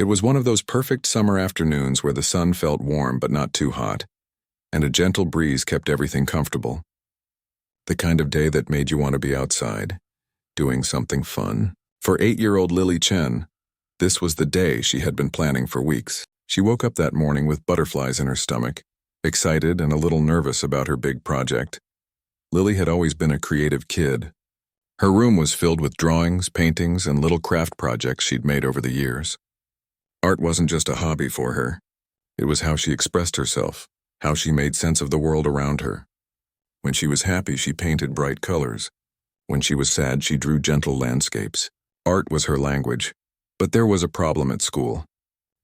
It was one of those perfect summer afternoons where the sun felt warm but not too hot, and a gentle breeze kept everything comfortable. The kind of day that made you want to be outside, doing something fun. For 8-year-old Lily Chen, this was the day she had been planning for weeks. She woke up that morning with butterflies in her stomach, excited and a little nervous about her big project. Lily had always been a creative kid. Her room was filled with drawings, paintings, and little craft projects she'd made over the years. Art wasn't just a hobby for her. It was how she expressed herself, how she made sense of the world around her. When she was happy, she painted bright colors. When she was sad, she drew gentle landscapes. Art was her language. But there was a problem at school.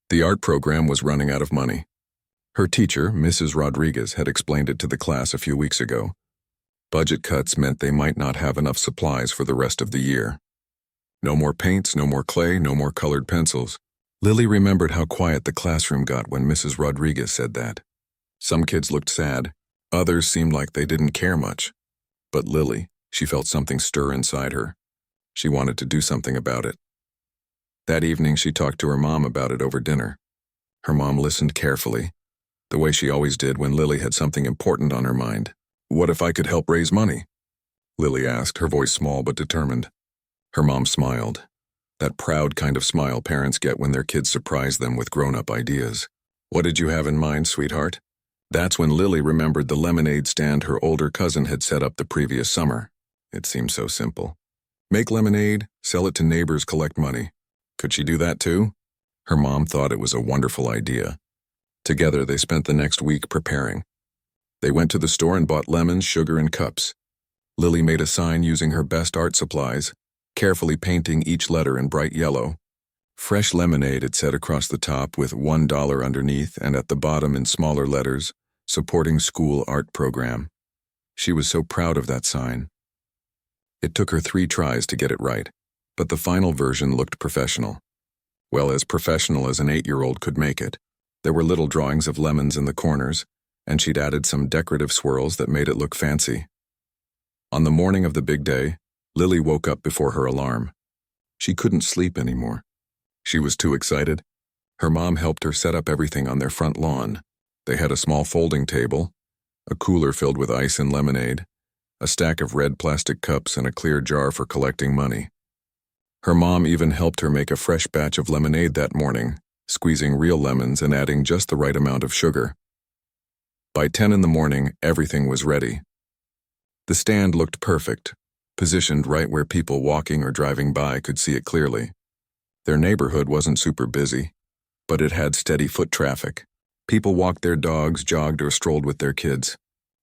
The art program was running out of money. Her teacher, Mrs. Rodriguez, had explained it to the class a few weeks ago. Budget cuts meant they might not have enough supplies for the rest of the year. No more paints, no more clay, no more colored pencils. Lily remembered how quiet the classroom got when Mrs. Rodriguez said that. Some kids looked sad. Others seemed like they didn't care much. But Lily, she felt something stir inside her. She wanted to do something about it. That evening, she talked to her mom about it over dinner. Her mom listened carefully, the way she always did when Lily had something important on her mind. "What if I could help raise money?" Lily asked, her voice small but determined. Her mom smiled. That proud kind of smile parents get when their kids surprise them with grown-up ideas. "What did you have in mind, sweetheart?" That's when Lily remembered the lemonade stand her older cousin had set up the previous summer. It seemed so simple. Make lemonade, sell it to neighbors, collect money. Could she do that too? Her mom thought it was a wonderful idea. Together, they spent the next week preparing. They went to the store and bought lemons, sugar, and cups. Lily made a sign using her best art supplies, carefully painting each letter in bright yellow. Fresh lemonade, it said across the top with $1 underneath and at the bottom in smaller letters, supporting school art program. She was so proud of that sign. It took her 3 tries to get it right, but the final version looked professional. Well, as professional as an 8-year-old could make it. There were little drawings of lemons in the corners, and she'd added some decorative swirls that made it look fancy. On the morning of the big day, Lily woke up before her alarm. She couldn't sleep anymore. She was too excited. Her mom helped her set up everything on their front lawn. They had a small folding table, a cooler filled with ice and lemonade, a stack of red plastic cups, and a clear jar for collecting money. Her mom even helped her make a fresh batch of lemonade that morning, squeezing real lemons and adding just the right amount of sugar. By 10 in the morning, everything was ready. The stand looked perfect, positioned right where people walking or driving by could see it clearly. Their neighborhood wasn't super busy, but it had steady foot traffic. People walked their dogs, jogged, or strolled with their kids.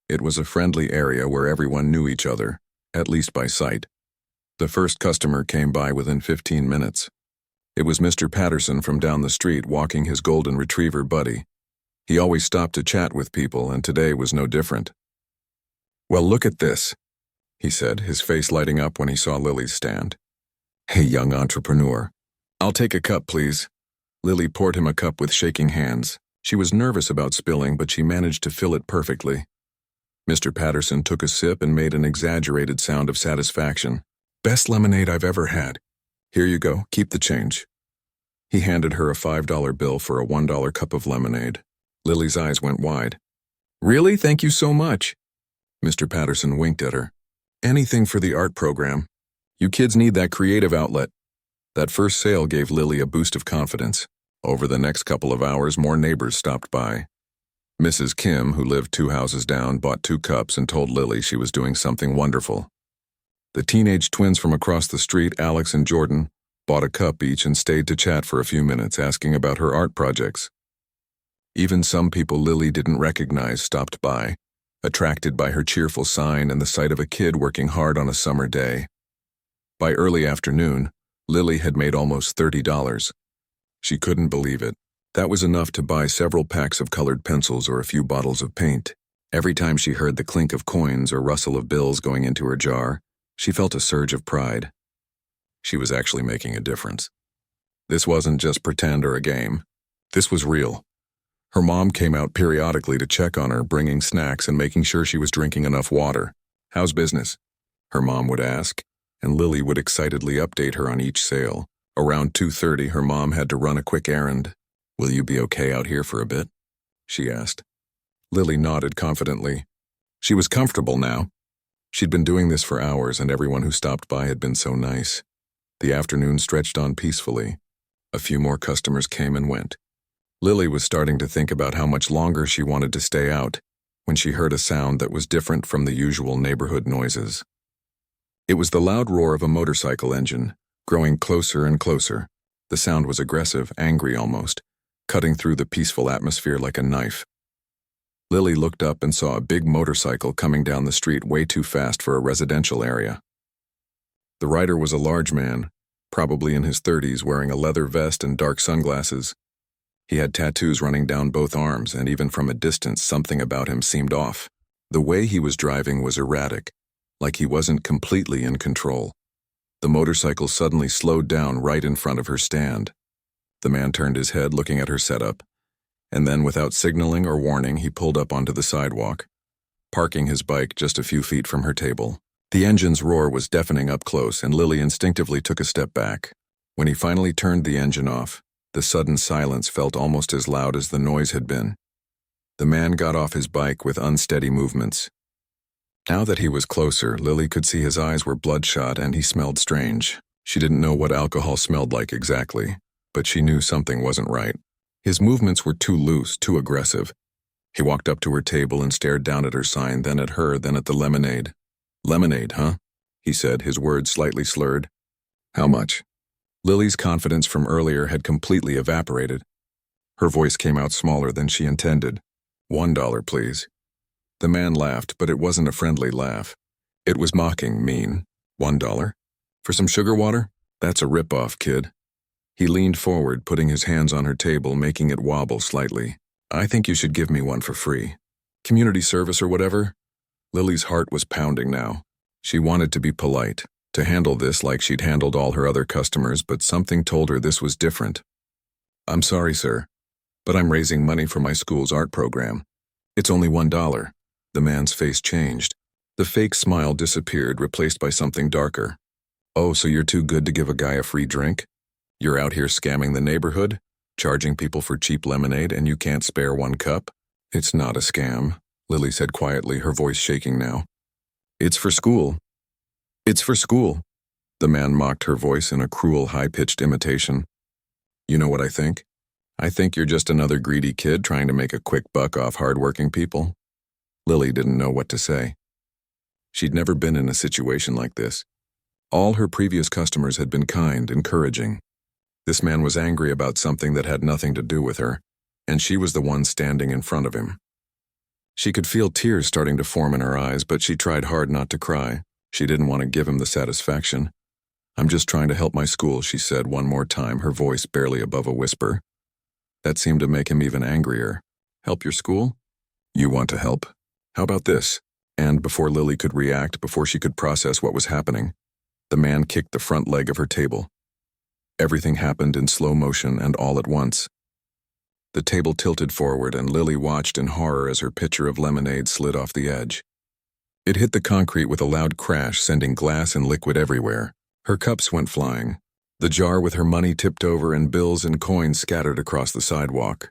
It was a friendly area where everyone knew each other, at least by sight. The first customer came by within 15 minutes. It was Mr. Patterson from down the street walking his golden retriever buddy. He always stopped to chat with people, and today was no different. "Well, look at this," he said, his face lighting up when he saw Lily's stand. "Hey, young entrepreneur. I'll take a cup, please." Lily poured him a cup with shaking hands. She was nervous about spilling, but she managed to fill it perfectly. Mr. Patterson took a sip and made an exaggerated sound of satisfaction. "Best lemonade I've ever had. Here you go, keep the change." He handed her a $5 bill for a $1 cup of lemonade. Lily's eyes went wide. "Really? Thank you so much." Mr. Patterson winked at her. "Anything for the art program. You kids need that creative outlet." That first sale gave Lily a boost of confidence. Over the next couple of hours, more neighbors stopped by. Mrs. Kim, who lived 2 houses down, bought 2 cups and told Lily she was doing something wonderful. The teenage twins from across the street, Alex and Jordan, bought a cup each and stayed to chat for a few minutes, asking about her art projects. Even some people Lily didn't recognize stopped by, attracted by her cheerful sign and the sight of a kid working hard on a summer day. By early afternoon, Lily had made almost $30. She couldn't believe it. That was enough to buy several packs of colored pencils or a few bottles of paint. Every time she heard the clink of coins or rustle of bills going into her jar, she felt a surge of pride. She was actually making a difference. This wasn't just pretend or a game. This was real. Her mom came out periodically to check on her, bringing snacks and making sure she was drinking enough water. "How's business?" her mom would ask, and Lily would excitedly update her on each sale. Around 2:30, her mom had to run a quick errand. "Will you be okay out here for a bit?" she asked. Lily nodded confidently. She was comfortable now. She'd been doing this for hours, and everyone who stopped by had been so nice. The afternoon stretched on peacefully. A few more customers came and went. Lily was starting to think about how much longer she wanted to stay out when she heard a sound that was different from the usual neighborhood noises. It was the loud roar of a motorcycle engine, growing closer and closer. The sound was aggressive, angry almost, cutting through the peaceful atmosphere like a knife. Lily looked up and saw a big motorcycle coming down the street way too fast for a residential area. The rider was a large man, probably in his 30s, wearing a leather vest and dark sunglasses. He had tattoos running down both arms, and even from a distance, something about him seemed off. The way he was driving was erratic, like he wasn't completely in control. The motorcycle suddenly slowed down right in front of her stand. The man turned his head, looking at her setup, and then, without signaling or warning, he pulled up onto the sidewalk, parking his bike just a few feet from her table. The engine's roar was deafening up close, and Lily instinctively took a step back. When he finally turned the engine off, the sudden silence felt almost as loud as the noise had been. The man got off his bike with unsteady movements. Now that he was closer, Lily could see his eyes were bloodshot and he smelled strange. She didn't know what alcohol smelled like exactly, but she knew something wasn't right. His movements were too loose, too aggressive. He walked up to her table and stared down at her sign, then at her, then at the lemonade. "Lemonade, huh?" he said, his words slightly slurred. "How much?" Lily's confidence from earlier had completely evaporated. Her voice came out smaller than she intended. $1, please." The man laughed, but it wasn't a friendly laugh. It was mocking, mean. $1? For some sugar water? That's a rip-off, kid. He leaned forward, putting his hands on her table, making it wobble slightly. "I think you should give me one for free. Community service or whatever?" Lily's heart was pounding now. She wanted to be polite, to handle this like she'd handled all her other customers, but something told her this was different. "I'm sorry, sir, but I'm raising money for my school's art program. It's only $1. The man's face changed. The fake smile disappeared, replaced by something darker. "Oh, so you're too good to give a guy a free drink? You're out here scamming the neighborhood, charging people for cheap lemonade, and you can't spare one cup?" "It's not a scam," Lily said quietly, her voice shaking now. "It's for school." "It's for school." The man mocked her voice in a cruel, high-pitched imitation. "You know what I think? I think you're just another greedy kid trying to make a quick buck off hard-working people." Lily didn't know what to say. She'd never been in a situation like this. All her previous customers had been kind, encouraging. This man was angry about something that had nothing to do with her, and she was the one standing in front of him. She could feel tears starting to form in her eyes, but she tried hard not to cry. She didn't want to give him the satisfaction. "I'm just trying to help my school," she said one more time, her voice barely above a whisper. That seemed to make him even angrier. "Help your school? You want to help? How about this?" And before Lily could react, before she could process what was happening, the man kicked the front leg of her table. Everything happened in slow motion and all at once. The table tilted forward, and Lily watched in horror as her pitcher of lemonade slid off the edge. It hit the concrete with a loud crash, sending glass and liquid everywhere. Her cups went flying. The jar with her money tipped over and bills and coins scattered across the sidewalk.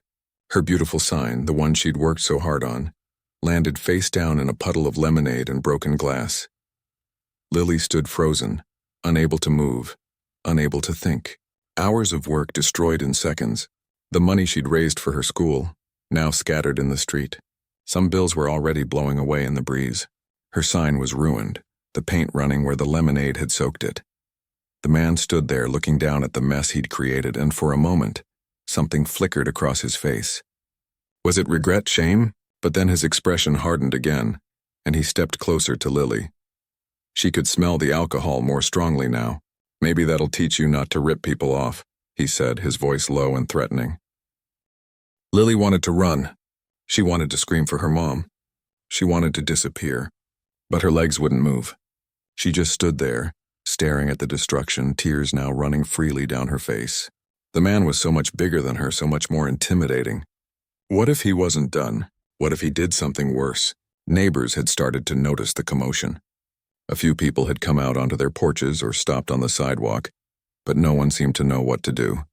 Her beautiful sign, the one she'd worked so hard on, landed face down in a puddle of lemonade and broken glass. Lily stood frozen, unable to move, unable to think. Hours of work destroyed in seconds. The money she'd raised for her school, now scattered in the street. Some bills were already blowing away in the breeze. Her sign was ruined, the paint running where the lemonade had soaked it. The man stood there looking down at the mess he'd created, and for a moment, something flickered across his face. Was it regret, shame? But then his expression hardened again, and he stepped closer to Lily. She could smell the alcohol more strongly now. "Maybe that'll teach you not to rip people off," he said, his voice low and threatening. Lily wanted to run. She wanted to scream for her mom. She wanted to disappear, but her legs wouldn't move. She just stood there, staring at the destruction, tears now running freely down her face. The man was so much bigger than her, so much more intimidating. What if he wasn't done? What if he did something worse? Neighbors had started to notice the commotion. A few people had come out onto their porches or stopped on the sidewalk. but no one seemed to know what to do.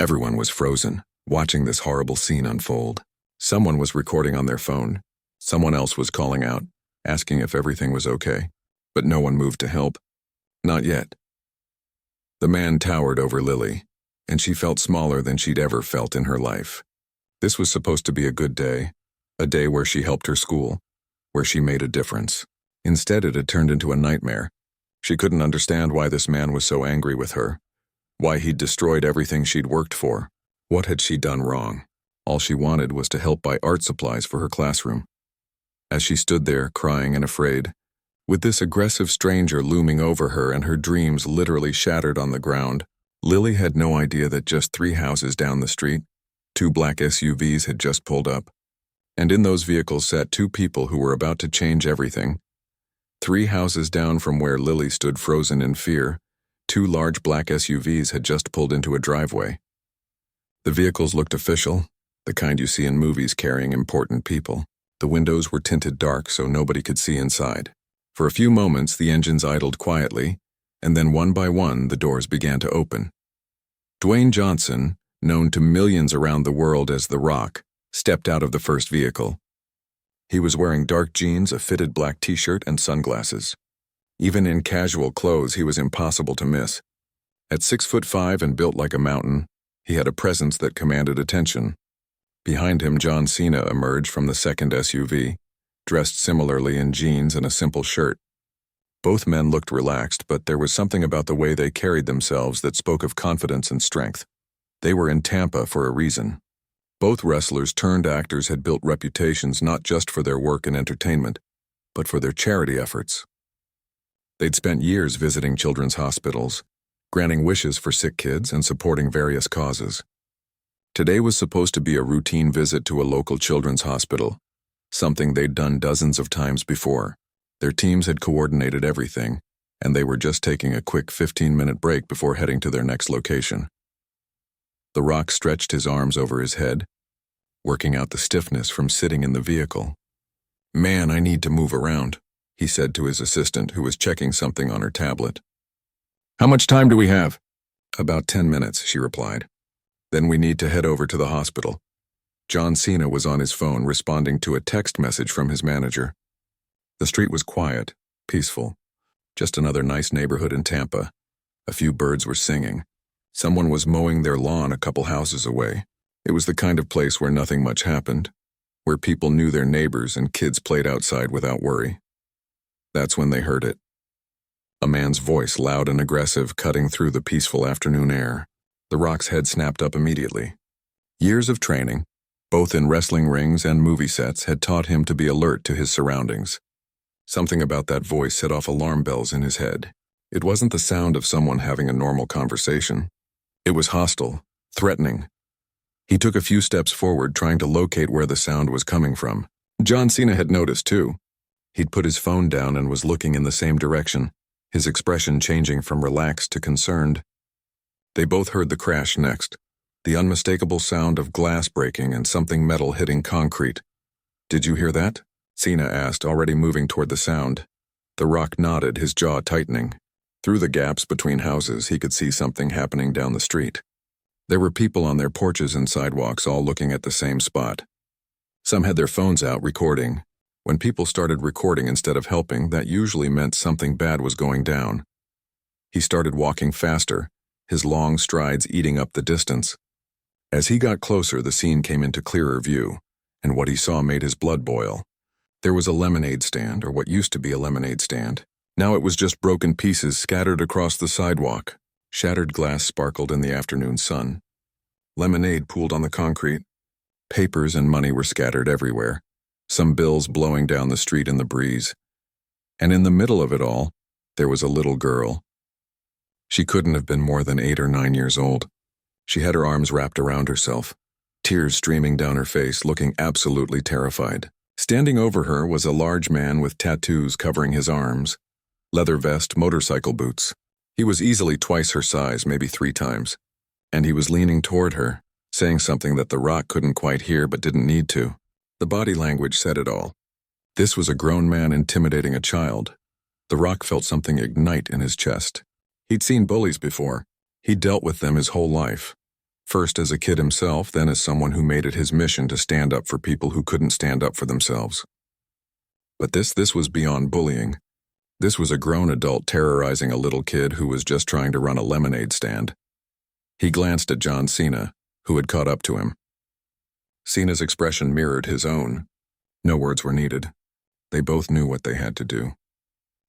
Everyone was frozen, watching this horrible scene unfold. Someone was recording on their phone. Someone else was calling out, asking if everything was okay, but no one moved to help. Not yet. The man towered over Lily, and she felt smaller than she'd ever felt in her life. This was supposed to be a good day, a day where she helped her school, where she made a difference. Instead, it had turned into a nightmare. She couldn't understand why this man was so angry with her, why he'd destroyed everything she'd worked for. What had she done wrong? All she wanted was to help buy art supplies for her classroom. As she stood there, crying and afraid, with this aggressive stranger looming over her and her dreams literally shattered on the ground, Lily had no idea that just 3 houses down the street, 2 black SUVs had just pulled up. And in those vehicles sat 2 people who were about to change everything. 3 houses down from where Lily stood frozen in fear, 2 large black SUVs had just pulled into a driveway. The vehicles looked official, the kind you see in movies carrying important people. The windows were tinted dark so nobody could see inside. For a few moments, the engines idled quietly, and then one by one, the doors began to open. Dwayne Johnson, known to millions around the world as The Rock, stepped out of the first vehicle. He was wearing dark jeans, a fitted black t-shirt, and sunglasses. Even in casual clothes, he was impossible to miss. At 6'5" and built like a mountain, he had a presence that commanded attention. Behind him, John Cena emerged from the second SUV, dressed similarly in jeans and a simple shirt. Both men looked relaxed, but there was something about the way they carried themselves that spoke of confidence and strength. They were in Tampa for a reason. Both wrestlers turned actors had built reputations not just for their work in entertainment, but for their charity efforts. They'd spent years visiting children's hospitals, granting wishes for sick kids and supporting various causes. Today was supposed to be a routine visit to a local children's hospital, something they'd done dozens of times before. Their teams had coordinated everything, and they were just taking a quick 15-minute break before heading to their next location. The Rock stretched his arms over his head, working out the stiffness from sitting in the vehicle. "Man, I need to move around," he said to his assistant, who was checking something on her tablet. "How much time do we have?" "About 10 minutes, she replied. "Then we need to head over to the hospital." John Cena was on his phone responding to a text message from his manager. The street was quiet, peaceful. Just another nice neighborhood in Tampa. A few birds were singing. Someone was mowing their lawn a couple houses away. It was the kind of place where nothing much happened, where people knew their neighbors and kids played outside without worry. That's when they heard it. A man's voice, loud and aggressive, cutting through the peaceful afternoon air. The Rock's head snapped up immediately. Years of training, both in wrestling rings and movie sets, had taught him to be alert to his surroundings. Something about that voice set off alarm bells in his head. It wasn't the sound of someone having a normal conversation. It was hostile, threatening. He took a few steps forward, trying to locate where the sound was coming from. John Cena had noticed, too. He'd put his phone down and was looking in the same direction, his expression changing from relaxed to concerned. They both heard the crash next, the unmistakable sound of glass breaking and something metal hitting concrete. "Did you hear that?" Cena asked, already moving toward the sound. The Rock nodded, his jaw tightening. Through the gaps between houses, he could see something happening down the street. There were people on their porches and sidewalks, all looking at the same spot. Some had their phones out, recording. When people started recording instead of helping, that usually meant something bad was going down. He started walking faster, his long strides eating up the distance. As he got closer, the scene came into clearer view, and what he saw made his blood boil. There was a lemonade stand, or what used to be a lemonade stand. Now it was just broken pieces scattered across the sidewalk. Shattered glass sparkled in the afternoon sun. Lemonade pooled on the concrete. Papers and money were scattered everywhere, some bills blowing down the street in the breeze. And in the middle of it all, there was a little girl. She couldn't have been more than 8 or 9 years old. She had her arms wrapped around herself, tears streaming down her face, looking absolutely terrified. Standing over her was a large man with tattoos covering his arms, leather vest, motorcycle boots. He was easily twice her size, maybe 3 times, and he was leaning toward her, saying something that The Rock couldn't quite hear but didn't need to. The body language said it all. This was a grown man intimidating a child. The Rock felt something ignite in his chest. He'd seen bullies before, He dealt with them his whole life, first as a kid himself, then as someone who made it his mission to stand up for people who couldn't stand up for themselves. But this was beyond bullying. This was a grown adult terrorizing a little kid who was just trying to run a lemonade stand. He glanced at John Cena, who had caught up to him. Cena's expression mirrored his own. No words were needed. They both knew what they had to do.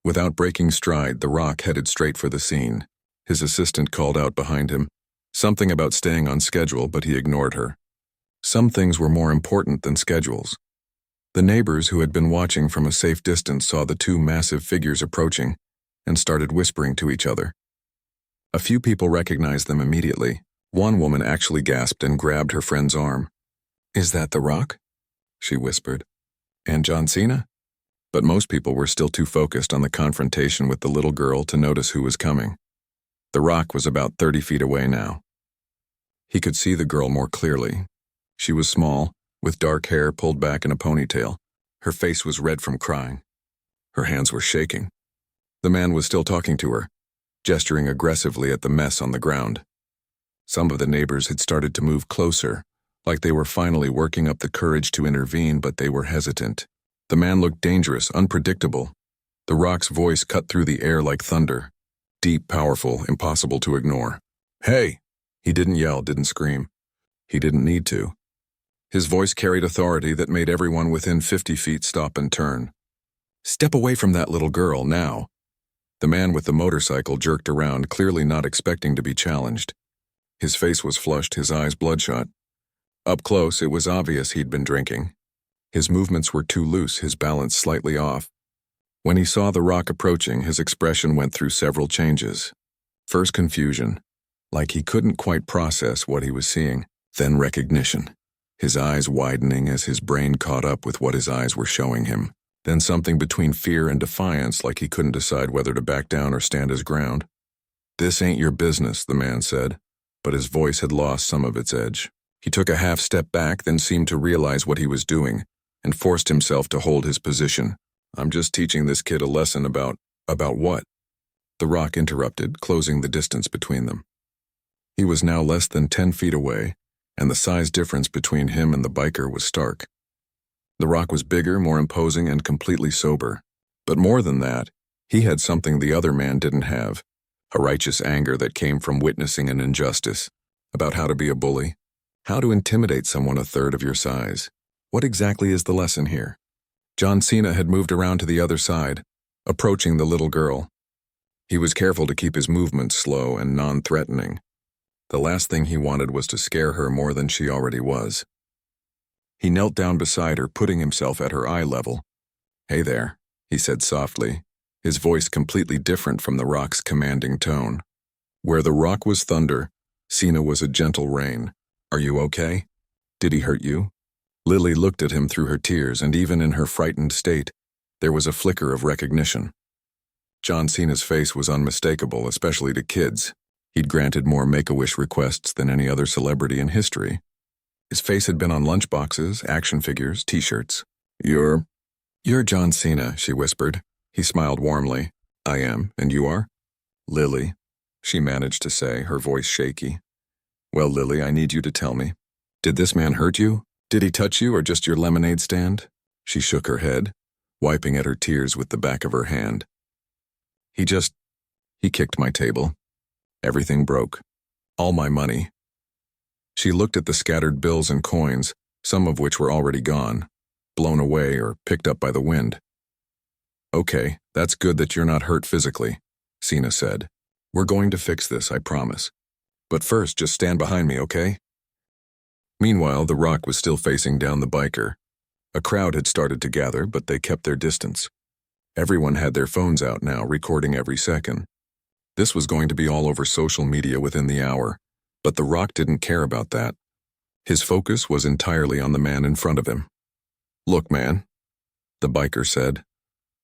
Without breaking stride, The Rock headed straight for the scene. His assistant called out behind him, something about staying on schedule, but he ignored her. Some things were more important than schedules. The neighbors who had been watching from a safe distance saw the two massive figures approaching and started whispering to each other. A few people recognized them immediately. One woman actually gasped and grabbed her friend's arm. "Is that The Rock?" she whispered. "And John Cena?" But most people were still too focused on the confrontation with the little girl to notice who was coming. The Rock was about 30 feet away now. He could see the girl more clearly. She was small, with dark hair pulled back in a ponytail. Her face was red from crying. Her hands were shaking. The man was still talking to her, gesturing aggressively at the mess on the ground. Some of the neighbors had started to move closer, like they were finally working up the courage to intervene, but they were hesitant. The man looked dangerous, unpredictable. The Rock's voice cut through the air like thunder. Deep, powerful, impossible to ignore. "Hey!" He didn't yell, didn't scream. He didn't need to. His voice carried authority that made everyone within 50 feet stop and turn. "Step away from that little girl, now." The man with the motorcycle jerked around, clearly not expecting to be challenged. His face was flushed, his eyes bloodshot. Up close, it was obvious he'd been drinking. His movements were too loose, his balance slightly off. When he saw The Rock approaching, his expression went through several changes. First confusion, like he couldn't quite process what he was seeing. Then recognition, his eyes widening as his brain caught up with what his eyes were showing him. Then something between fear and defiance, like he couldn't decide whether to back down or stand his ground. "This ain't your business," the man said, but his voice had lost some of its edge. He took a half step back, then seemed to realize what he was doing, and forced himself to hold his position. "I'm just teaching this kid a lesson about what?" The Rock interrupted, closing the distance between them. He was now less than 10 feet away, and the size difference between him and the biker was stark. The Rock was bigger, more imposing, and completely sober. But more than that, he had something the other man didn't have, a righteous anger that came from witnessing an injustice, about how to be a bully, how to intimidate someone a third of your size. What exactly is the lesson here? John Cena had moved around to the other side, approaching the little girl. He was careful to keep his movements slow and non-threatening. The last thing he wanted was to scare her more than she already was. He knelt down beside her, putting himself at her eye level. "Hey there," he said softly, his voice completely different from The Rock's commanding tone. Where The Rock was thunder, Cena was a gentle rain. "Are you okay? Did he hurt you?" Lily looked at him through her tears, and even in her frightened state, there was a flicker of recognition. John Cena's face was unmistakable, especially to kids. He'd granted more Make-A-Wish requests than any other celebrity in history. His face had been on lunchboxes, action figures, t-shirts. You're John Cena," she whispered. He smiled warmly. "I am, and you are?" "Lily," she managed to say, her voice shaky. "Well, Lily, I need you to tell me. Did this man hurt you? Did he touch you or just your lemonade stand?" She shook her head, wiping at her tears with the back of her hand. He kicked my table. Everything broke. All my money." She looked at the scattered bills and coins, some of which were already gone, blown away or picked up by the wind. "Okay, that's good that you're not hurt physically," Cena said. "We're going to fix this, I promise. But first, just stand behind me, okay?" Meanwhile, The Rock was still facing down the biker. A crowd had started to gather, but they kept their distance. Everyone had their phones out now, recording every second. This was going to be all over social media within the hour, but The Rock didn't care about that. His focus was entirely on the man in front of him. "Look, man," the biker said,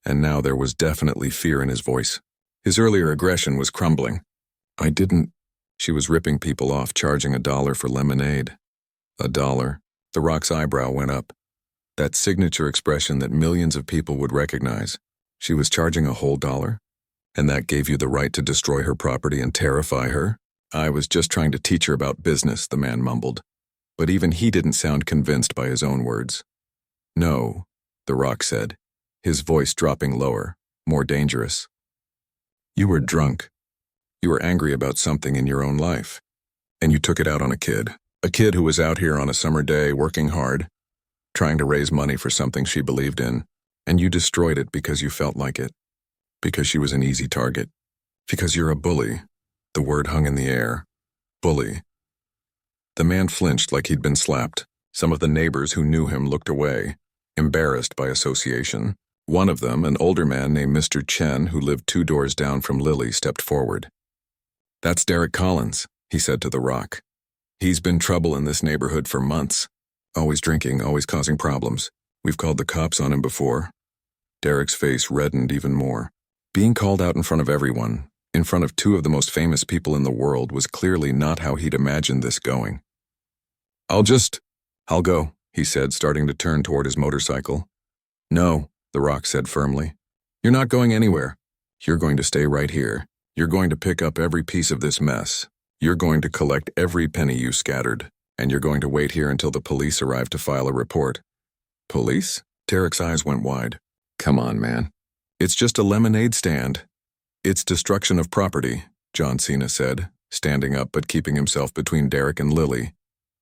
and now there was definitely fear in his voice. His earlier aggression was crumbling. "I didn't..." She was ripping people off, charging $1 for lemonade. $1. The Rock's eyebrow went up. That signature expression that millions of people would recognize. She was charging a whole $1? And that gave you the right to destroy her property and terrify her? I was just trying to teach her about business, the man mumbled. But even he didn't sound convinced by his own words. No, the Rock said, his voice dropping lower, more dangerous. You were drunk. You were angry about something in your own life. And you took it out on a kid who was out here on a summer day working hard, trying to raise money for something she believed in, and you destroyed it because you felt like it, because she was an easy target, because you're a bully. The word hung in the air. Bully. The man flinched like he'd been slapped. Some of the neighbors who knew him looked away, embarrassed by association. One of them, an older man named Mr. Chen, who lived 2 doors down from Lily, stepped forward. That's Derek Collins, he said to the Rock. He's been trouble in this neighborhood for months. Always drinking, always causing problems. We've called the cops on him before. Derek's face reddened even more. Being called out in front of everyone, in front of 2 of the most famous people in the world, was clearly not how he'd imagined this going. I'll go, he said, starting to turn toward his motorcycle. No, the Rock said firmly. You're not going anywhere. You're going to stay right here. You're going to pick up every piece of this mess. You're going to collect every penny you scattered, and you're going to wait here until the police arrive to file a report. Police? Derek's eyes went wide. Come on, man. It's just a lemonade stand. It's destruction of property, John Cena said, standing up but keeping himself between Derek and Lily.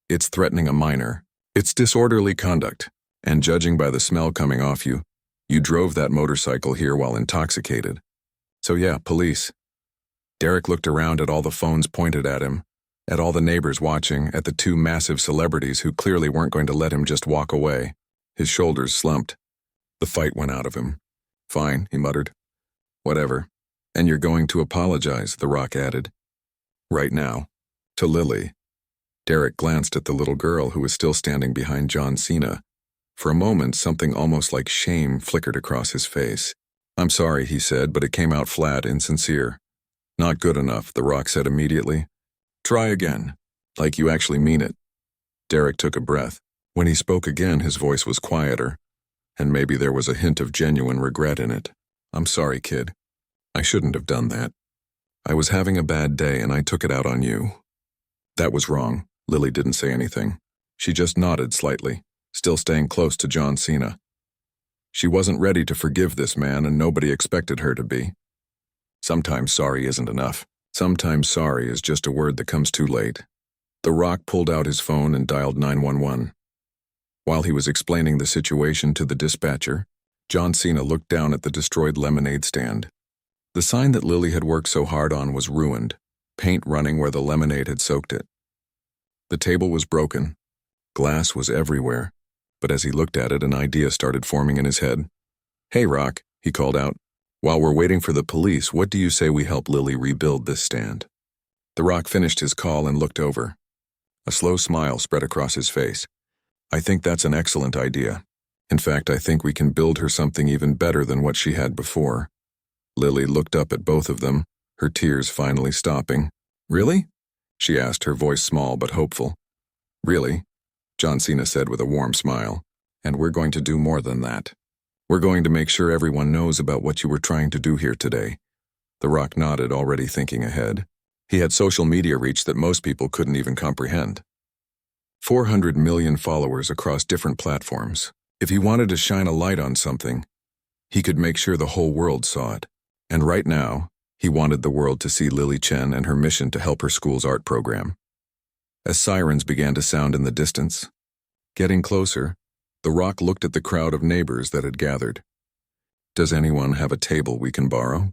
It's threatening a minor. It's disorderly conduct, and judging by the smell coming off you, you drove that motorcycle here while intoxicated. So yeah, police. Derek looked around at all the phones pointed at him, at all the neighbors watching, at the 2 massive celebrities who clearly weren't going to let him just walk away. His shoulders slumped. The fight went out of him. Fine, he muttered. Whatever. And you're going to apologize, the Rock added. Right now. To Lily. Derek glanced at the little girl who was still standing behind John Cena. For a moment, something almost like shame flickered across his face. I'm sorry, he said, but it came out flat, insincere. Not good enough, the Rock said immediately. Try again. Like you actually mean it. Derek took a breath. When he spoke again, his voice was quieter, and maybe there was a hint of genuine regret in it. I'm sorry, kid. I shouldn't have done that. I was having a bad day and I took it out on you. That was wrong. Lily didn't say anything. She just nodded slightly, still staying close to John Cena. She wasn't ready to forgive this man, and nobody expected her to be. Sometimes sorry isn't enough. Sometimes sorry is just a word that comes too late. The Rock pulled out his phone and dialed 911. While he was explaining the situation to the dispatcher, John Cena looked down at the destroyed lemonade stand. The sign that Lily had worked so hard on was ruined, paint running where the lemonade had soaked it. The table was broken. Glass was everywhere, but as he looked at it, an idea started forming in his head. Hey, Rock, he called out. While we're waiting for the police, what do you say we help Lily rebuild this stand? The Rock finished his call and looked over. A slow smile spread across his face. I think that's an excellent idea. In fact, I think we can build her something even better than what she had before. Lily looked up at both of them, her tears finally stopping. Really? She asked, her voice small but hopeful. Really? John Cena said with a warm smile. And we're going to do more than that. We're going to make sure everyone knows about what you were trying to do here today. The Rock nodded, already thinking ahead. He had social media reach that most people couldn't even comprehend. 400 million followers across different platforms. If he wanted to shine a light on something, he could make sure the whole world saw it. And right now, he wanted the world to see Lily Chen and her mission to help her school's art program. As sirens began to sound in the distance, getting closer, the Rock looked at the crowd of neighbors that had gathered. Does anyone have a table we can borrow?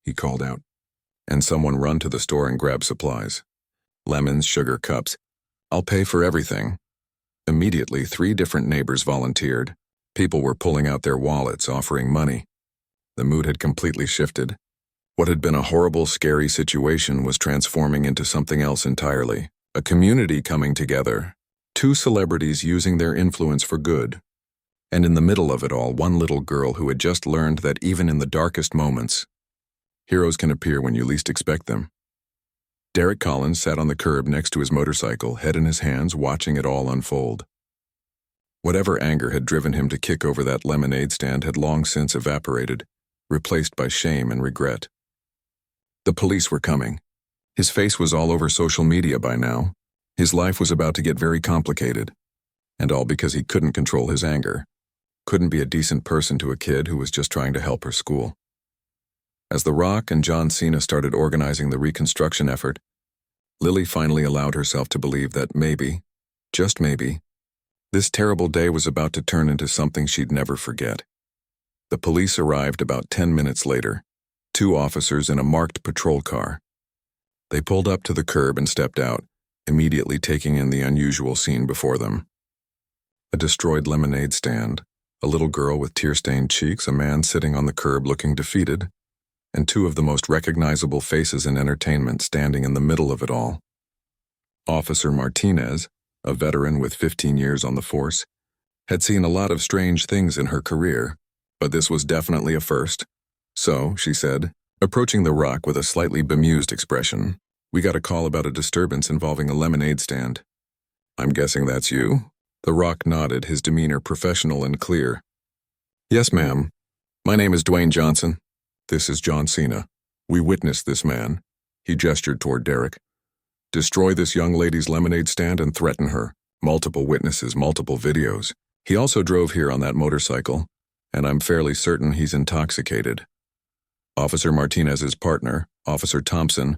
He called out. And someone run to the store and grab supplies. Lemons, sugar, cups. I'll pay for everything. Immediately, 3 different neighbors volunteered. People were pulling out their wallets, offering money. The mood had completely shifted. What had been a horrible, scary situation was transforming into something else entirely. A community coming together. 2 celebrities using their influence for good. And in the middle of it all, one little girl who had just learned that even in the darkest moments, heroes can appear when you least expect them. Derek Collins sat on the curb next to his motorcycle, head in his hands, watching it all unfold. Whatever anger had driven him to kick over that lemonade stand had long since evaporated, replaced by shame and regret. The police were coming. His face was all over social media by now. His life was about to get very complicated. And all because he couldn't control his anger. Couldn't be a decent person to a kid who was just trying to help her school. As The Rock and John Cena started organizing the reconstruction effort, Lily finally allowed herself to believe that maybe, just maybe, this terrible day was about to turn into something she'd never forget. The police arrived about 10 minutes later, 2 officers in a marked patrol car. They pulled up to the curb and stepped out, immediately taking in the unusual scene before them. A destroyed lemonade stand, a little girl with tear-stained cheeks, a man sitting on the curb looking defeated, and 2 of the most recognizable faces in entertainment standing in the middle of it all. Officer Martinez, a veteran with 15 years on the force, had seen a lot of strange things in her career, but this was definitely a first. So, she said, approaching The Rock with a slightly bemused expression, "We got a call about a disturbance involving a lemonade stand." "I'm guessing that's you?" The Rock nodded, his demeanor professional and clear. "Yes, ma'am. My name is Dwayne Johnson. This is John Cena. We witnessed this man." He gestured toward Derek. "Destroy this young lady's lemonade stand and threaten her. Multiple witnesses, multiple videos. He also drove here on that motorcycle, and I'm fairly certain he's intoxicated." Officer Martinez's partner, Officer Thompson,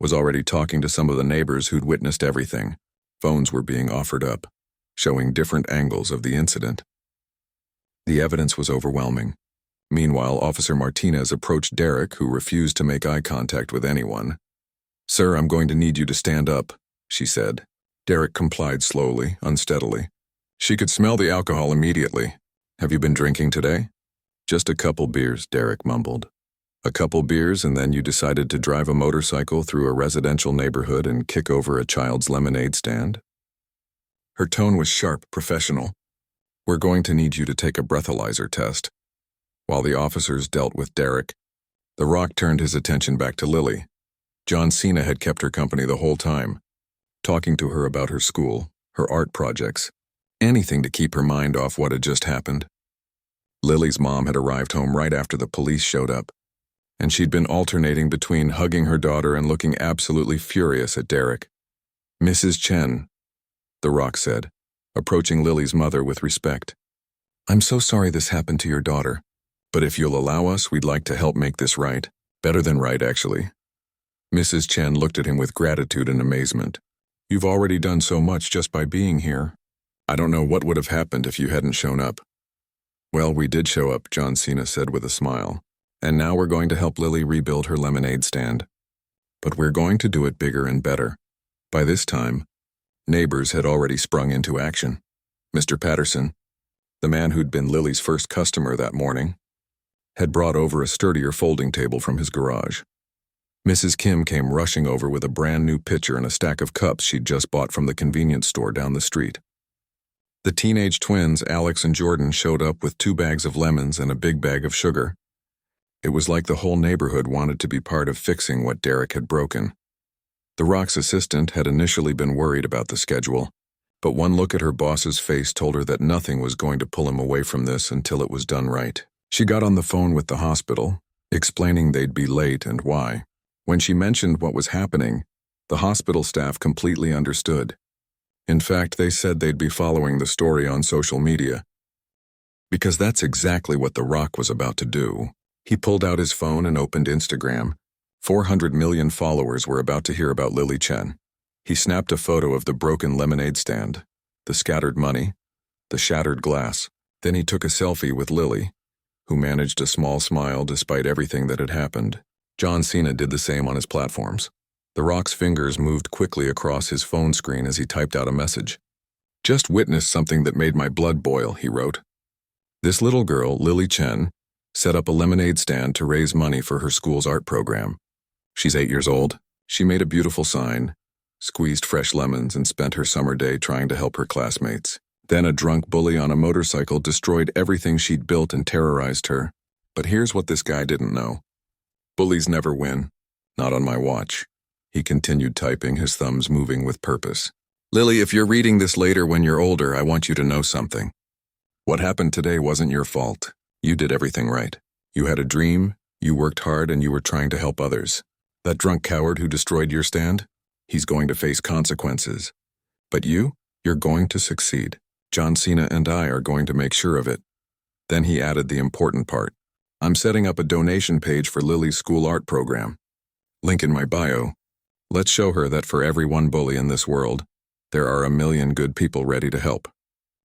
was already talking to some of the neighbors who'd witnessed everything. Phones were being offered up, showing different angles of the incident. The evidence was overwhelming. Meanwhile, Officer Martinez approached Derek, who refused to make eye contact with anyone. "Sir, I'm going to need you to stand up," she said. Derek complied slowly, unsteadily. She could smell the alcohol immediately. "Have you been drinking today?" "Just a couple beers," Derek mumbled. "A couple beers and then you decided to drive a motorcycle through a residential neighborhood and kick over a child's lemonade stand?" Her tone was sharp, professional. "We're going to need you to take a breathalyzer test." While the officers dealt with Derek, The Rock turned his attention back to Lily. John Cena had kept her company the whole time, talking to her about her school, her art projects, anything to keep her mind off what had just happened. Lily's mom had arrived home right after the police showed up, and she'd been alternating between hugging her daughter and looking absolutely furious at Derek. "Mrs. Chen," The Rock said, approaching Lily's mother with respect. "I'm so sorry this happened to your daughter, but if you'll allow us, we'd like to help make this right. Better than right, actually." Mrs. Chen looked at him with gratitude and amazement. "You've already done so much just by being here. I don't know what would have happened if you hadn't shown up." "Well, we did show up," John Cena said with a smile. "And now we're going to help Lily rebuild her lemonade stand. But we're going to do it bigger and better." By this time, neighbors had already sprung into action. Mr. Patterson, the man who'd been Lily's first customer that morning, had brought over a sturdier folding table from his garage. Mrs. Kim came rushing over with a brand new pitcher and a stack of cups she'd just bought from the convenience store down the street. The teenage twins, Alex and Jordan, showed up with 2 bags of lemons and a big bag of sugar. It was like the whole neighborhood wanted to be part of fixing what Derek had broken. The Rock's assistant had initially been worried about the schedule, but one look at her boss's face told her that nothing was going to pull him away from this until it was done right. She got on the phone with the hospital, explaining they'd be late and why. When she mentioned what was happening, the hospital staff completely understood. In fact, they said they'd be following the story on social media. Because that's exactly what The Rock was about to do. He pulled out his phone and opened Instagram. 400 million followers were about to hear about Lily Chen. He snapped a photo of the broken lemonade stand, the scattered money, the shattered glass. Then he took a selfie with Lily, who managed a small smile despite everything that had happened. John Cena did the same on his platforms. The Rock's fingers moved quickly across his phone screen as he typed out a message. "Just witnessed something that made my blood boil," he wrote. This little girl, Lily Chen, set up a lemonade stand to raise money for her school's art program. She's 8 years old. She made a beautiful sign, squeezed fresh lemons, and spent her summer day trying to help her classmates. Then a drunk bully on a motorcycle destroyed everything she'd built and terrorized her. But here's what this guy didn't know. Bullies never win. Not on my watch. He continued typing, his thumbs moving with purpose. "Lily, if you're reading this later when you're older, I want you to know something. What happened today wasn't your fault. You did everything right. You had a dream, you worked hard, and you were trying to help others. That drunk coward who destroyed your stand? He's going to face consequences. But you're going to succeed. John Cena and I are going to make sure of it. Then he added the important part. I'm setting up a donation page for Lily's school art program. Link in my bio. Let's show her that for every one bully in this world, there are a million good people ready to help.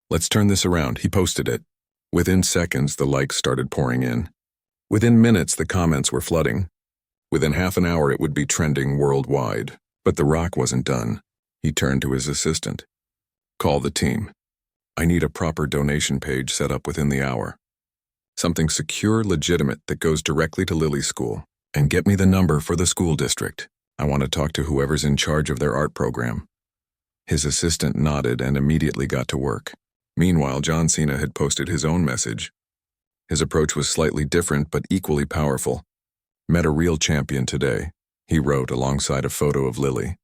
Let's turn this around. He posted it. Within seconds, the likes started pouring in. Within minutes, the comments were flooding. Within half an hour, it would be trending worldwide. But The Rock wasn't done. He turned to his assistant. Call the team. I need a proper donation page set up within the hour. Something secure, legitimate that goes directly to Lily's school. And get me the number for the school district. I want to talk to whoever's in charge of their art program. His assistant nodded and immediately got to work. Meanwhile, John Cena had posted his own message. His approach was slightly different but equally powerful. Met a real champion today, he wrote alongside a photo of Lily.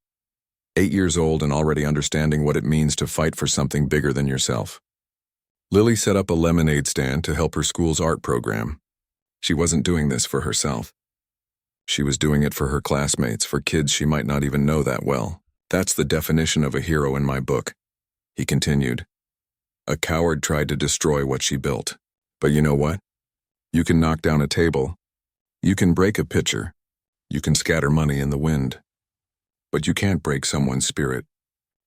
8 years old and already understanding what it means to fight for something bigger than yourself. Lily set up a lemonade stand to help her school's art program. She wasn't doing this for herself. She was doing it for her classmates, for kids she might not even know that well. That's the definition of a hero in my book. He continued. A coward tried to destroy what she built. But you know what? You can knock down a table. You can break a pitcher. You can scatter money in the wind. But you can't break someone's spirit.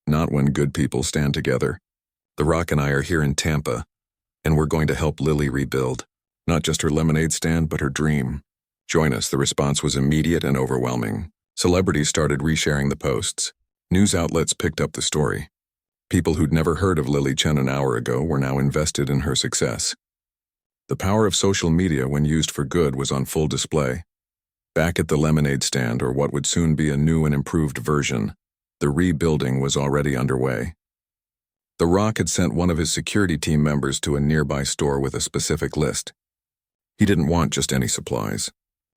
Not when good people stand together. The Rock and I are here in Tampa, and we're going to help Lily rebuild. Not just her lemonade stand, but her dream. Join us. The response was immediate and overwhelming. Celebrities started resharing the posts. News outlets picked up the story. People who'd never heard of Lily Chen an hour ago were now invested in her success. The power of social media when used for good was on full display. Back at the lemonade stand, or what would soon be a new and improved version, the rebuilding was already underway. The Rock had sent one of his security team members to a nearby store with a specific list. He didn't want just any supplies.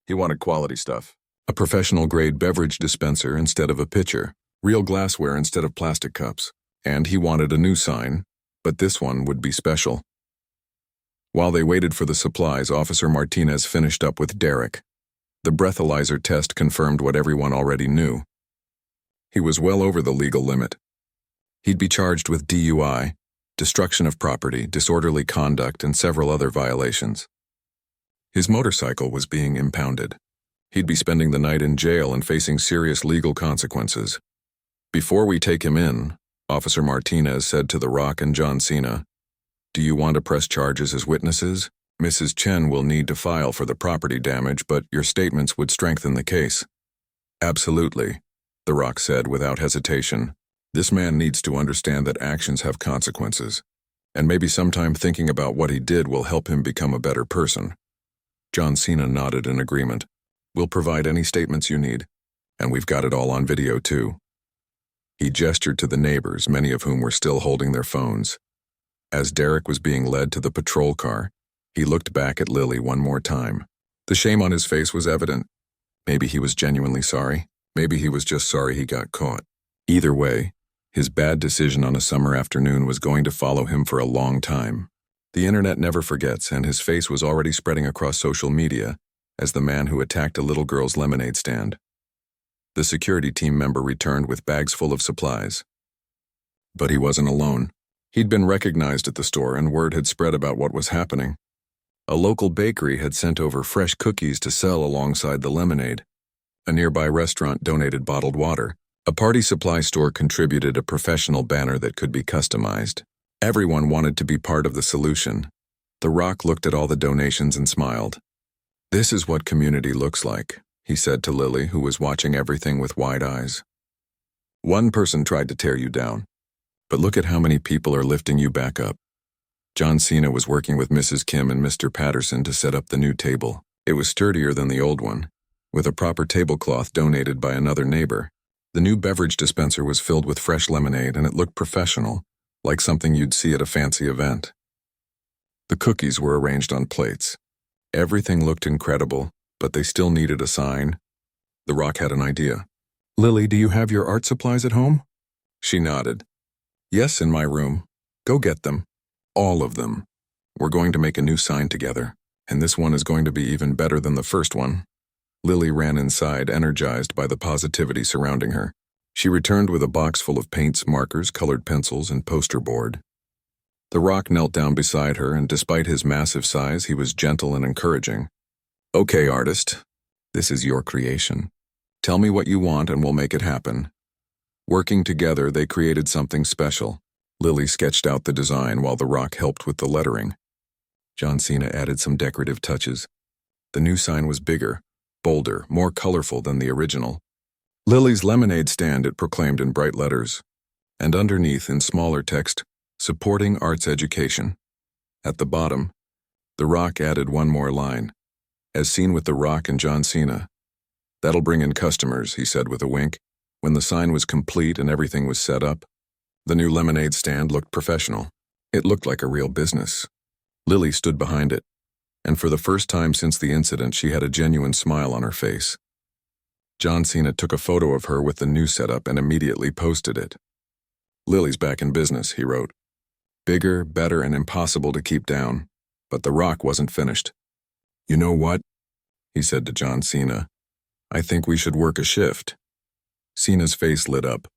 He wanted quality stuff. A professional-grade beverage dispenser instead of a pitcher, real glassware instead of plastic cups. And he wanted a new sign, but this one would be special. While they waited for the supplies, Officer Martinez finished up with Derek. The breathalyzer test confirmed what everyone already knew. He was well over the legal limit. He'd be charged with DUI, destruction of property, disorderly conduct, and several other violations. His motorcycle was being impounded. He'd be spending the night in jail and facing serious legal consequences. Before we take him in, Officer Martinez said to The Rock and John Cena, "Do you want to press charges as witnesses? Mrs. Chen will need to file for the property damage, but your statements would strengthen the case." "Absolutely," The Rock said without hesitation. "This man needs to understand that actions have consequences, and maybe sometime thinking about what he did will help him become a better person." John Cena nodded in agreement. "We'll provide any statements you need, and we've got it all on video too." He gestured to the neighbors, many of whom were still holding their phones. As Derek was being led to the patrol car, he looked back at Lily one more time. The shame on his face was evident. Maybe he was genuinely sorry. Maybe he was just sorry he got caught. Either way, his bad decision on a summer afternoon was going to follow him for a long time. The internet never forgets, and his face was already spreading across social media as the man who attacked a little girl's lemonade stand. The security team member returned with bags full of supplies. But he wasn't alone. He'd been recognized at the store, and word had spread about what was happening. A local bakery had sent over fresh cookies to sell alongside the lemonade. A nearby restaurant donated bottled water. A party supply store contributed a professional banner that could be customized. Everyone wanted to be part of the solution. The Rock looked at all the donations and smiled. "This is what community looks like," he said to Lily, who was watching everything with wide eyes. "One person tried to tear you down, but look at how many people are lifting you back up." John Cena was working with Mrs. Kim and Mr. Patterson to set up the new table. It was sturdier than the old one, with a proper tablecloth donated by another neighbor. The new beverage dispenser was filled with fresh lemonade, and it looked professional, like something you'd see at a fancy event. The cookies were arranged on plates. Everything looked incredible, but they still needed a sign. The Rock had an idea. "Lily, do you have your art supplies at home?" She nodded. "Yes, in my room. Go get them. All of them. We're going to make a new sign together, and this one is going to be even better than the first one." Lily ran inside, energized by the positivity surrounding her. She returned with a box full of paints, markers, colored pencils, and poster board. The Rock knelt down beside her, and despite his massive size, he was gentle and encouraging. "Okay, artist, this is your creation. Tell me what you want and we'll make it happen." Working together, they created something special. Lily sketched out the design while The Rock helped with the lettering. John Cena added some decorative touches. The new sign was bigger, bolder, more colorful than the original. Lily's lemonade stand, it proclaimed in bright letters, and underneath, in smaller text, "Supporting Arts Education." At the bottom, The Rock added one more line, "As seen with The Rock and John Cena." "That'll bring in customers," he said with a wink. When the sign was complete and everything was set up, the new lemonade stand looked professional. It looked like a real business. Lily stood behind it, and for the first time since the incident, she had a genuine smile on her face. John Cena took a photo of her with the new setup and immediately posted it. "Lily's back in business," he wrote. "Bigger, better, and impossible to keep down." But The Rock wasn't finished. "You know what?" he said to John Cena. "I think we should work a shift." Cena's face lit up.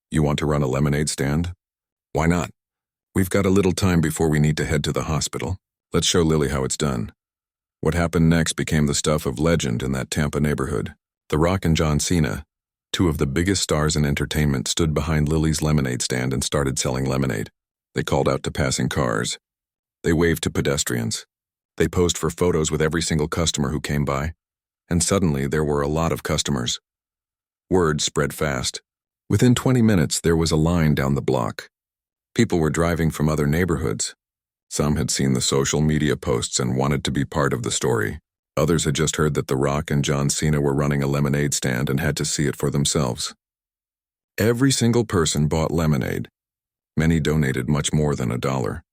"You want to run a lemonade stand?" "Why not? We've got a little time before we need to head to the hospital. Let's show Lily how it's done." What happened next became the stuff of legend in that Tampa neighborhood. The Rock and John Cena, two of the biggest stars in entertainment, stood behind Lily's lemonade stand and started selling lemonade. They called out to passing cars. They waved to pedestrians. They posed for photos with every single customer who came by. And suddenly there were a lot of customers. Word spread fast. Within 20 minutes, there was a line down the block. People were driving from other neighborhoods. Some had seen the social media posts and wanted to be part of the story. Others had just heard that The Rock and John Cena were running a lemonade stand and had to see it for themselves. Every single person bought lemonade. Many donated much more than $1.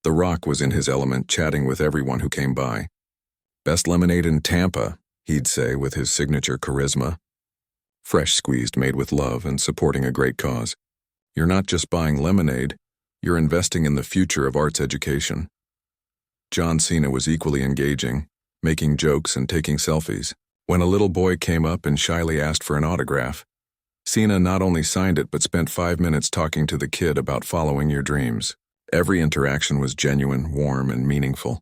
The Rock was in his element, chatting with everyone who came by. "Best lemonade in Tampa," he'd say with his signature charisma. Fresh squeezed, made with love, and supporting a great cause. You're not just buying lemonade, you're investing in the future of arts education. John Cena was equally engaging, making jokes and taking selfies. When a little boy came up and shyly asked for an autograph, Cena not only signed it but spent 5 minutes talking to the kid about following your dreams. Every interaction was genuine, warm, and meaningful.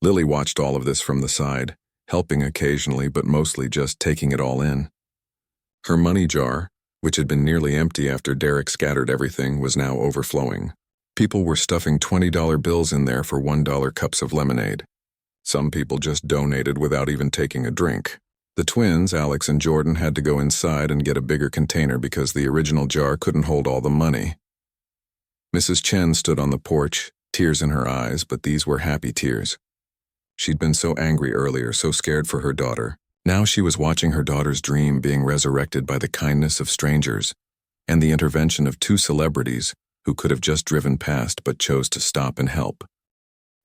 Lily watched all of this from the side, helping occasionally but mostly just taking it all in. Her money jar, which had been nearly empty after Derek scattered everything, was now overflowing. People were stuffing $20 bills in there for $1 cups of lemonade. Some people just donated without even taking a drink. The twins, Alex and Jordan, had to go inside and get a bigger container because the original jar couldn't hold all the money. Mrs. Chen stood on the porch, tears in her eyes, but these were happy tears. She'd been so angry earlier, so scared for her daughter. Now she was watching her daughter's dream being resurrected by the kindness of strangers and the intervention of 2 celebrities who could have just driven past but chose to stop and help.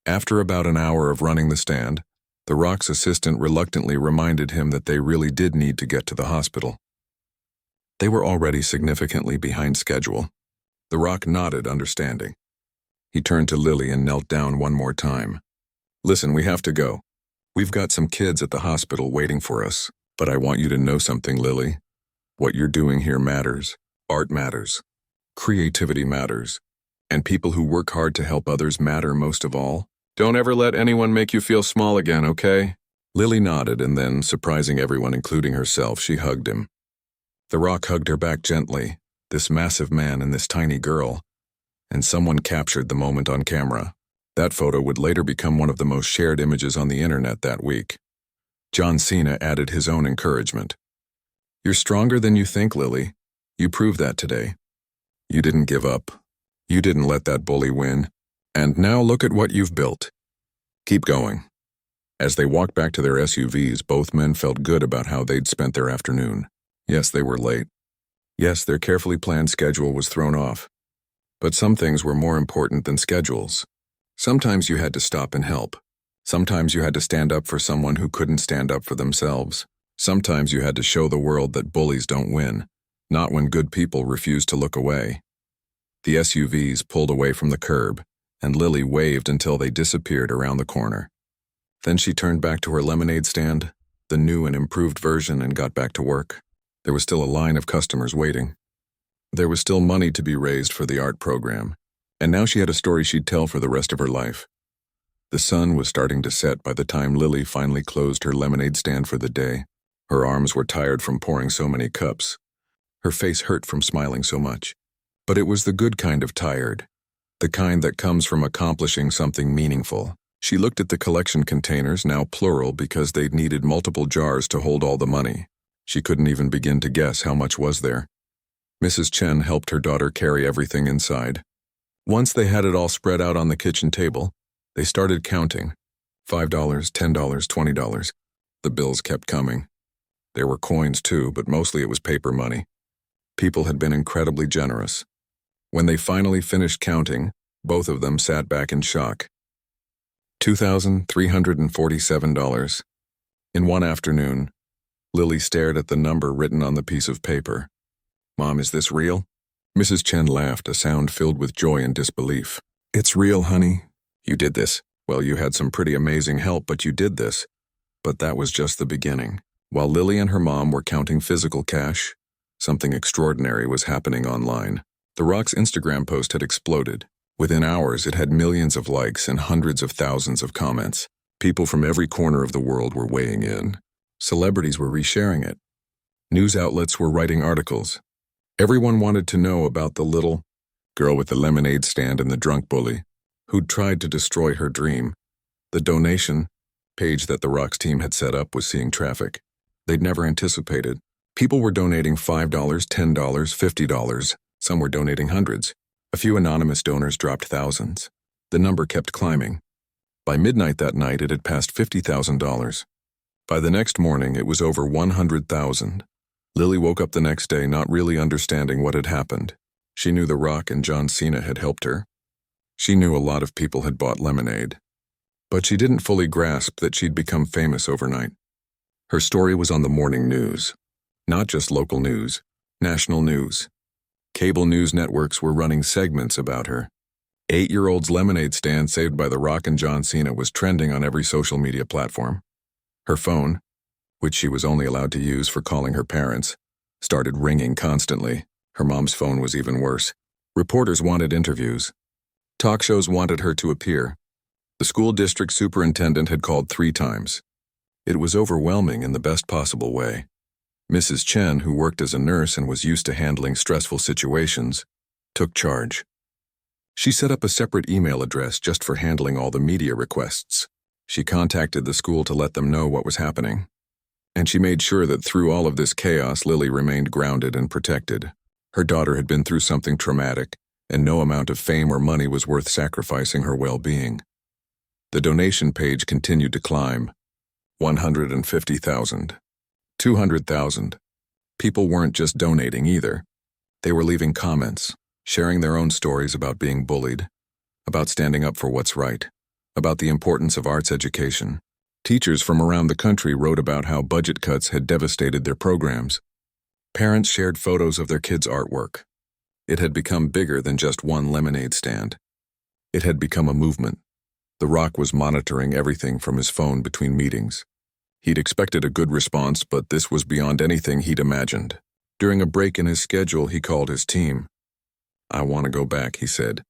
After about an hour of running the stand, The Rock's assistant reluctantly reminded him that they really did need to get to the hospital. They were already significantly behind schedule. The Rock nodded, understanding. He turned to Lily and knelt down one more time. "Listen, we have to go. We've got some kids at the hospital waiting for us, but I want you to know something, Lily. What you're doing here matters. Art matters. Creativity matters. And people who work hard to help others matter most of all. Don't ever let anyone make you feel small again, okay?" Lily nodded, and then, surprising everyone, including herself, she hugged him. The Rock hugged her back gently, this massive man and this tiny girl, and someone captured the moment on camera. That photo would later become one of the most shared images on the internet that week. John Cena added his own encouragement. "You're stronger than you think, Lily. You proved that today. You didn't give up. You didn't let that bully win. And now look at what you've built. Keep going." As they walked back to their SUVs, both men felt good about how they'd spent their afternoon. Yes, they were late. Yes, their carefully planned schedule was thrown off. But some things were more important than schedules. Sometimes you had to stop and help. Sometimes you had to stand up for someone who couldn't stand up for themselves. Sometimes you had to show the world that bullies don't win, not when good people refuse to look away. The SUVs pulled away from the curb, and Lily waved until they disappeared around the corner. Then she turned back to her lemonade stand, the new and improved version, and got back to work. There was still a line of customers waiting. There was still money to be raised for the art program, and now she had a story she'd tell for the rest of her life. The sun was starting to set by the time Lily finally closed her lemonade stand for the day. Her arms were tired from pouring so many cups. Her face hurt from smiling so much. But it was the good kind of tired, the kind that comes from accomplishing something meaningful. She looked at the collection containers, now plural because they'd needed multiple jars to hold all the money. She couldn't even begin to guess how much was there. Mrs. Chen helped her daughter carry everything inside. Once they had it all spread out on the kitchen table, they started counting. $5, $10, $20. The bills kept coming. There were coins too, but mostly it was paper money. People had been incredibly generous. When they finally finished counting, both of them sat back in shock. $2,347. In one afternoon, Lily stared at the number written on the piece of paper. "Mom, is this real?" Mrs. Chen laughed, a sound filled with joy and disbelief. "It's real, honey. You did this. Well, you had some pretty amazing help, but you did this." But that was just the beginning. While Lily and her mom were counting physical cash, something extraordinary was happening online. The Rock's Instagram post had exploded. Within hours, it had millions of likes and hundreds of thousands of comments. People from every corner of the world were weighing in. Celebrities were resharing it. News outlets were writing articles. Everyone wanted to know about the little girl with the lemonade stand and the drunk bully who'd tried to destroy her dream. The donation page that the Rock's team had set up was seeing traffic they'd never anticipated. People were donating $5, $10, $50. Some were donating hundreds. A few anonymous donors dropped thousands. The number kept climbing. By midnight that night, it had passed $50,000. By the next morning, it was over 100,000. Lily woke up the next day not really understanding what had happened. She knew the Rock and John Cena had helped her. She knew a lot of people had bought lemonade. But she didn't fully grasp that she'd become famous overnight. Her story was on the morning news. Not just local news, national news. Cable news networks were running segments about her. 8-year-old's lemonade stand saved by the Rock and John Cena was trending on every social media platform. Her phone, which she was only allowed to use for calling her parents, started ringing constantly. Her mom's phone was even worse. Reporters wanted interviews. Talk shows wanted her to appear. The school district superintendent had called 3 times. It was overwhelming in the best possible way. Mrs. Chen, who worked as a nurse and was used to handling stressful situations, took charge. She set up a separate email address just for handling all the media requests. She contacted the school to let them know what was happening. And she made sure that through all of this chaos, Lily remained grounded and protected. Her daughter had been through something traumatic, and no amount of fame or money was worth sacrificing her well-being. The donation page continued to climb. 150,000. 200,000. People weren't just donating either. They were leaving comments, sharing their own stories about being bullied, about standing up for what's right, about the importance of arts education. Teachers from around the country wrote about how budget cuts had devastated their programs. Parents shared photos of their kids' artwork. It had become bigger than just one lemonade stand. It had become a movement. The Rock was monitoring everything from his phone between meetings. He'd expected a good response, but this was beyond anything he'd imagined. During a break in his schedule, he called his team. "I want to go back," he said.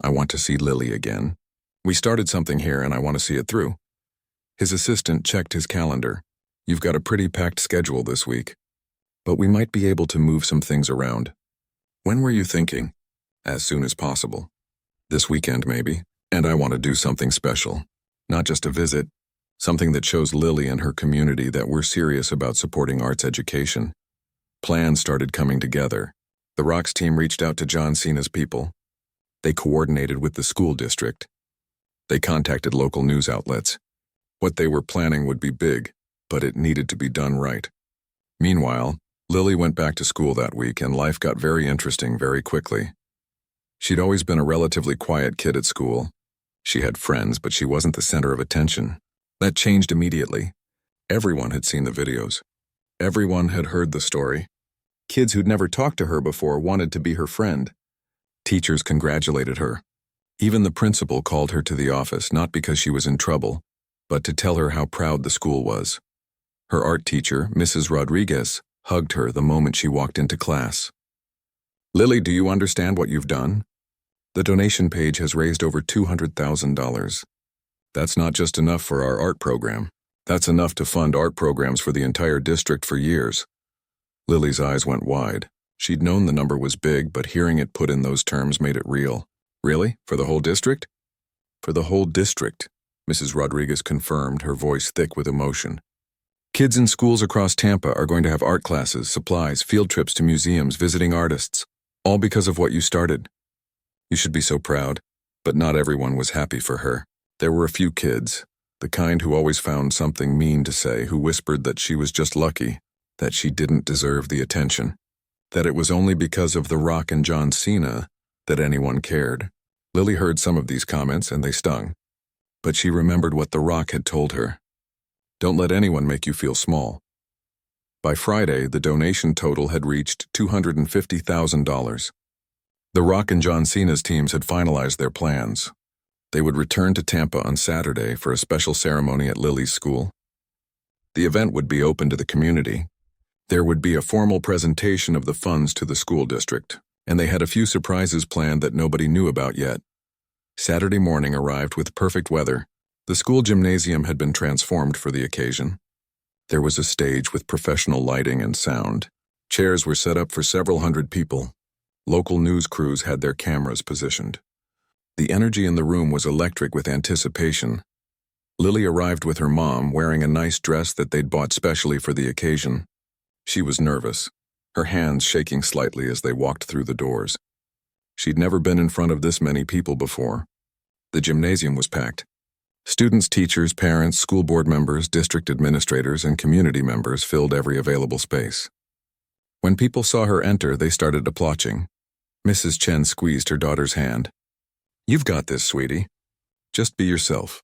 "I want to see Lily again. We started something here and I want to see it through." His assistant checked his calendar. "You've got a pretty packed schedule this week, but we might be able to move some things around." "When were you thinking?" "As soon as possible. This weekend, maybe. And I want to do something special. Not just a visit. Something that shows Lily and her community that we're serious about supporting arts education." Plans started coming together. The Rock's team reached out to John Cena's people. They coordinated with the school district. They contacted local news outlets. What they were planning would be big, but it needed to be done right. Meanwhile, Lily went back to school that week and life got very interesting very quickly. She'd always been a relatively quiet kid at school. She had friends, but she wasn't the center of attention. That changed immediately. Everyone had seen the videos. Everyone had heard the story. Kids who'd never talked to her before wanted to be her friend. Teachers congratulated her. Even the principal called her to the office, not because she was in trouble, but to tell her how proud the school was. Her art teacher, Mrs. Rodriguez, hugged her the moment she walked into class. "Lily, do you understand what you've done? The donation page has raised over $200,000. That's not just enough for our art program. That's enough to fund art programs for the entire district for years." Lily's eyes went wide. She'd known the number was big, but hearing it put in those terms made it real. "Really? For the whole district?" "For the whole district," Mrs. Rodriguez confirmed, her voice thick with emotion. "Kids in schools across Tampa are going to have art classes, supplies, field trips to museums, visiting artists, all because of what you started. You should be so proud." But not everyone was happy for her. There were a few kids, the kind who always found something mean to say, who whispered that she was just lucky, that she didn't deserve the attention, that it was only because of the Rock and John Cena that anyone cared. Lily heard some of these comments and they stung. But she remembered what The Rock had told her. Don't let anyone make you feel small. By Friday, the donation total had reached $250,000. The Rock and John Cena's teams had finalized their plans. They would return to Tampa on Saturday for a special ceremony at Lily's school. The event would be open to the community. There would be a formal presentation of the funds to the school district, and they had a few surprises planned that nobody knew about yet. Saturday morning arrived with perfect weather. The school gymnasium had been transformed for the occasion. There was a stage with professional lighting and sound. Chairs were set up for several hundred people. Local news crews had their cameras positioned. The energy in the room was electric with anticipation. Lily arrived with her mom, wearing a nice dress that they'd bought specially for the occasion. She was nervous, her hands shaking slightly as they walked through the doors. She'd never been in front of this many people before. The gymnasium was packed. Students, teachers, parents, school board members, district administrators, and community members filled every available space. When people saw her enter, they started applauding. Mrs. Chen squeezed her daughter's hand. "You've got this, sweetie. Just be yourself."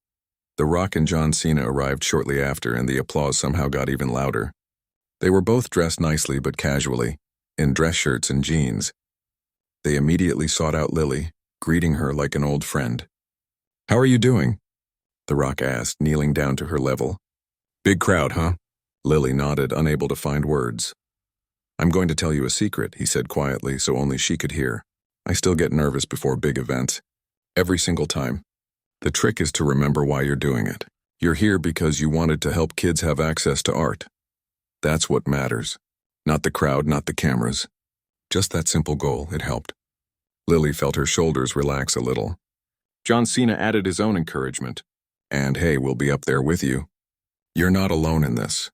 The Rock and John Cena arrived shortly after, and the applause somehow got even louder. They were both dressed nicely but casually, in dress shirts and jeans. They immediately sought out Lily, greeting her like an old friend. "How are you doing?" The Rock asked, kneeling down to her level. "Big crowd, huh?" Lily nodded, unable to find words. "I'm going to tell you a secret," he said quietly so only she could hear. "I still get nervous before big events. Every single time. The trick is to remember why you're doing it. You're here because you wanted to help kids have access to art. That's what matters. Not the crowd, not the cameras. Just that simple goal, it helped." Lily felt her shoulders relax a little. John Cena added his own encouragement. "And hey, we'll be up there with you. You're not alone in this.